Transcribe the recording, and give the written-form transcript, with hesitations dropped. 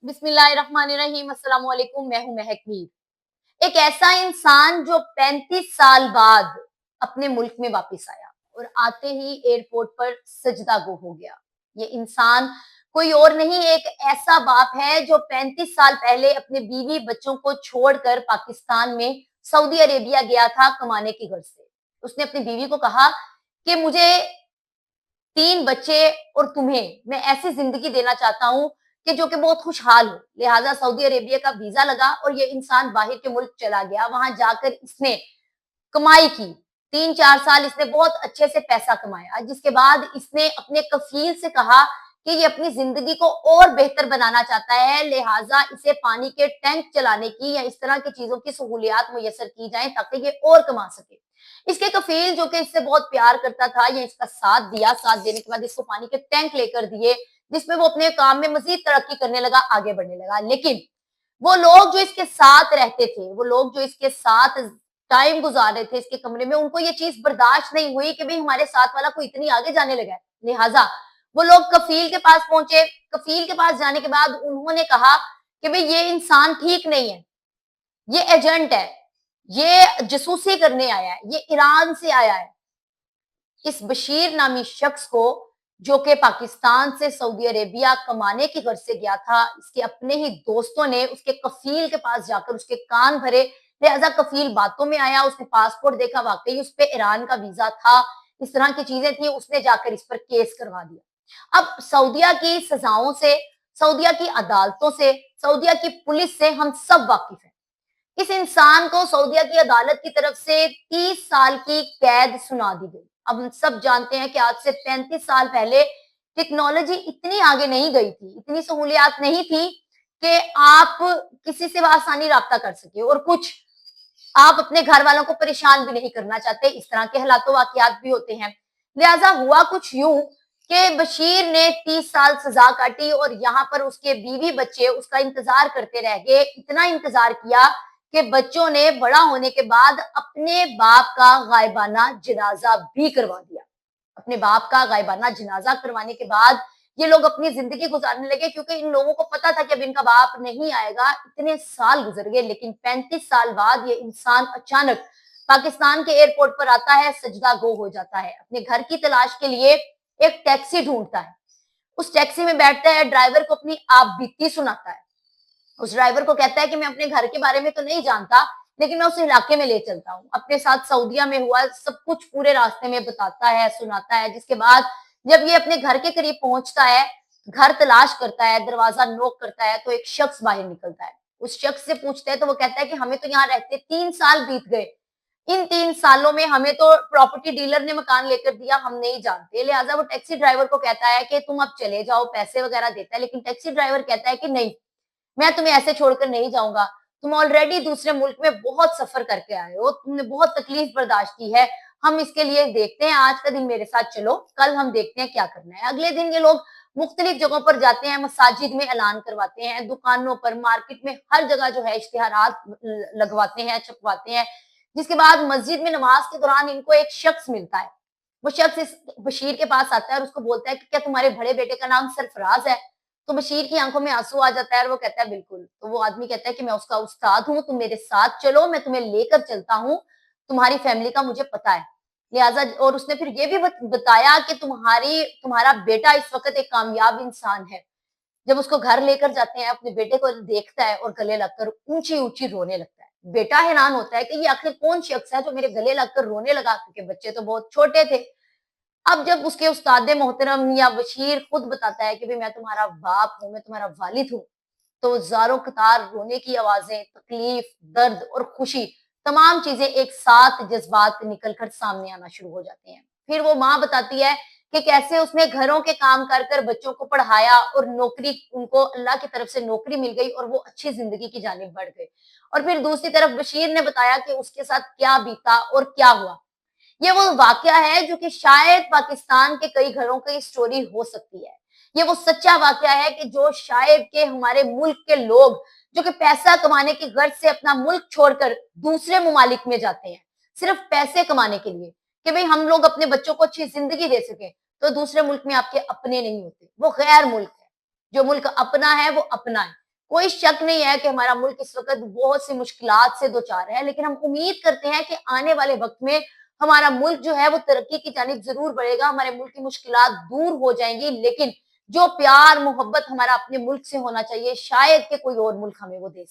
बिस्मिल्लाहिर्रहमानिर्रहीम। अस्सलाम वालेकुम। मैं हूं महक मीर। एक ऐसा इंसान जो 35 साल बाद अपने मुल्क में वापस आया और आते ही एयरपोर्ट पर सजदा गो हो गया। ये इंसान कोई और नहीं, एक ऐसा बाप है जो 35 साल पहले अपने बीवी बच्चों को छोड़कर पाकिस्तान में सऊदी अरेबिया गया था कमाने की गर्ज से। उसने अपनी बीवी को कहा कि मुझे 3 बच्चे और तुम्हें मैं ऐसी जिंदगी देना चाहता हूँ कि जो कि बहुत खुशहाल हो। लिहाजा सऊदी अरेबिया का वीजा लगा और ये इंसान बाहर के मुल्क चला गया। वहां जाकर इसने कमाई की। 3-4 साल इसने बहुत अच्छे से पैसा कमाया, जिसके बाद इसने अपने कफील से कहा कि ये अपनी जिंदगी को और बेहतर बनाना चाहता है, लिहाजा इसे पानी के टैंक चलाने की या इस तरह की चीजों की सहूलियात मुयसर की जाए ताकि ये और कमा सके। इसके कफील जो कि इससे बहुत प्यार करता था, ये इसका साथ दिया। साथ देने के बाद इसको पानी के टैंक लेकर दिए, जिसमें वो अपने काम में मजीद तरक्की करने लगा, आगे बढ़ने लगा। लेकिन वो लोग जो इसके साथ रहते थे, वो लोग जो इसके साथ टाइम गुजार रहे थे इसके कमरे में, उनको ये चीज बर्दाश्त नहीं हुई कि भाई हमारे साथ वाला कोई इतनी आगे जाने लगा है। लिहाजा वो लोग कफील के पास पहुंचे। कफील के पास जाने के बाद उन्होंने कहा कि भाई ये इंसान ठीक नहीं है, ये एजेंट है, ये जासूसी करने आया है, ये ईरान से आया है। इस बशीर नामी शख्स को, जो कि पाकिस्तान से सऊदी अरेबिया कमाने की गर्ज से गया था, इसके अपने ही दोस्तों ने उसके कफील के पास जाकर उसके कान भरे। लिहाजा कफील बातों में आया, उसने पासपोर्ट देखा, वाकई उस पे ईरान का वीजा था, इस तरह की चीजें थी। उसने जाकर इस पर केस करवा दिया। अब सऊदिया की सजाओं से, सऊदिया की अदालतों से, सऊदिया की पुलिस से हम सब वाकिफ हैं। इस इंसान को सऊदिया की अदालत की तरफ से 30 साल की कैद सुना दी गई। अब हम सब जानते हैं कि आज से 35 साल पहले टेक्नोलॉजी इतनी आगे नहीं गई थी, इतनी सहूलियात नहीं थी कि आप किसी से आसानी राब्ता कर सके, और कुछ आप अपने घर वालों को परेशान भी नहीं करना चाहते। इस तरह के हालात वाकयात भी होते हैं। लिहाजा हुआ कुछ यूं कि बशीर ने 30 साल सजा काटी और यहाँ पर उसके बीवी बच्चे उसका इंतजार करते रह गए। इतना इंतजार किया कि बच्चों ने बड़ा होने के बाद अपने बाप का गायबाना जनाजा भी करवा दिया। अपने बाप का गायबाना जनाजा करवाने के बाद ये लोग अपनी जिंदगी गुजारने लगे, क्योंकि इन लोगों को पता था कि अब इनका बाप नहीं आएगा। इतने साल गुजर गए, लेकिन 35 साल बाद ये इंसान अचानक पाकिस्तान के एयरपोर्ट पर आता है, सजदा गो हो जाता है। अपने घर की तलाश के लिए एक टैक्सी ढूंढता है। उस टैक्सी में बैठता है, ड्राइवर को अपनी आप बीती सुनाता है। उस ड्राइवर को कहता है कि मैं अपने घर के बारे में तो नहीं जानता, लेकिन मैं उस इलाके में ले चलता हूँ। अपने साथ सऊदिया में हुआ सब कुछ पूरे रास्ते में बताता है, सुनाता है। जिसके बाद जब ये अपने घर के करीब पहुंचता है, घर तलाश करता है, दरवाजा नॉक करता है, तो एक शख्स बाहर निकलता है। उस शख्स से पूछते हैं तो वो कहता है कि हमें तो यहाँ रहते 3 साल बीत गए, इन 3 सालों में हमें तो प्रॉपर्टी डीलर ने मकान लेकर दिया, हम नहीं जानते। लिहाजा वो टैक्सी ड्राइवर को कहता है कि तुम अब चले जाओ, पैसे वगैरह देता है। लेकिन टैक्सी ड्राइवर कहता है कि नहीं, मैं तुम्हें ऐसे छोड़कर नहीं जाऊंगा। तुम ऑलरेडी दूसरे मुल्क में बहुत सफर करके आए हो, तुमने बहुत तकलीफ बर्दाश्त की है। हम इसके लिए देखते हैं, आज का दिन मेरे साथ चलो, कल हम देखते हैं क्या करना है। अगले दिन ये लोग मुख्तलिफ जगहों पर जाते हैं, मसाजिद में ऐलान करवाते हैं, दुकानों पर, मार्केट में, हर जगह जो है इश्तिहारात लगवाते हैं, छपवाते हैं। जिसके बाद मस्जिद में नमाज के दौरान इनको एक शख्स मिलता है। वो शख्स इस बशीर के पास आता है और उसको बोलता है कि क्या तुम्हारे बड़े बेटे का नाम सरफराज है? तो बशीर की आंखों में आंसू आ जाता है और वो कहता है बिल्कुल। तो वो आदमी कहता है कि मैं उसका उस्ताद हूँ, तुम मेरे साथ चलो, मैं तुम्हें लेकर चलता हूँ, तुम्हारी फैमिली का मुझे पता है। लिहाजा और उसने फिर ये भी बताया कि तुम्हारा बेटा इस वक्त एक कामयाब इंसान है। जब उसको घर लेकर जाते हैं, अपने बेटे को देखता है और गले लगकर ऊंची ऊंची रोने लगता है। बेटा हैरान होता है कि ये आखिर कौन शख्स है जो मेरे गले लगकर रोने लगा, क्योंकि बच्चे तो बहुत छोटे थे। अब जब उसके उस्ताद मोहतरम या बशीर खुद बताता है कि भाई मैं तुम्हारा बाप हूँ, मैं तुम्हारा वालिद हूँ, तो ज़ारों कतार रोने की आवाजें, तकलीफ, दर्द और खुशी, तमाम चीजें एक साथ जज्बात निकल कर सामने आना शुरू हो जाते हैं। फिर वो माँ बताती है कि कैसे उसने घरों के काम कर कर बच्चों को पढ़ाया और नौकरी, उनको अल्लाह की तरफ से नौकरी मिल गई और वो अच्छी जिंदगी की जानिब बढ़ गए। और फिर दूसरी तरफ बशीर ने बताया कि उसके साथ क्या बीता और क्या हुआ। ये वो वाकया है जो कि शायद पाकिस्तान के कई घरों की स्टोरी हो सकती है। ये वो सच्चा वाकया है कि जो शायद के हमारे मुल्क के लोग जो कि पैसा कमाने की गर्ज से अपना मुल्क छोड़कर दूसरे ममालिक में जाते हैं, सिर्फ पैसे कमाने के लिए कि भाई हम लोग अपने बच्चों को अच्छी जिंदगी दे सके। तो दूसरे मुल्क में आपके अपने नहीं होते, वो गैर मुल्क है। जो मुल्क अपना है वो अपना है। कोई शक नहीं है कि हमारा मुल्क इस वक़्त बहुत सी मुश्किलात से दो-चार है, लेकिन हम उम्मीद करते हैं कि आने वाले वक़्त में हमारा मुल्क जो है वो तरक्की की जानिब ज़रूर बढ़ेगा, हमारे मुल्क की मुश्किलात दूर हो जाएँगी, लेकिन जो प्यार, मोहब्बत हमारा अपने मुल्क से होना चाहिए, शायद कि कोई और मुल्क हमें वो दे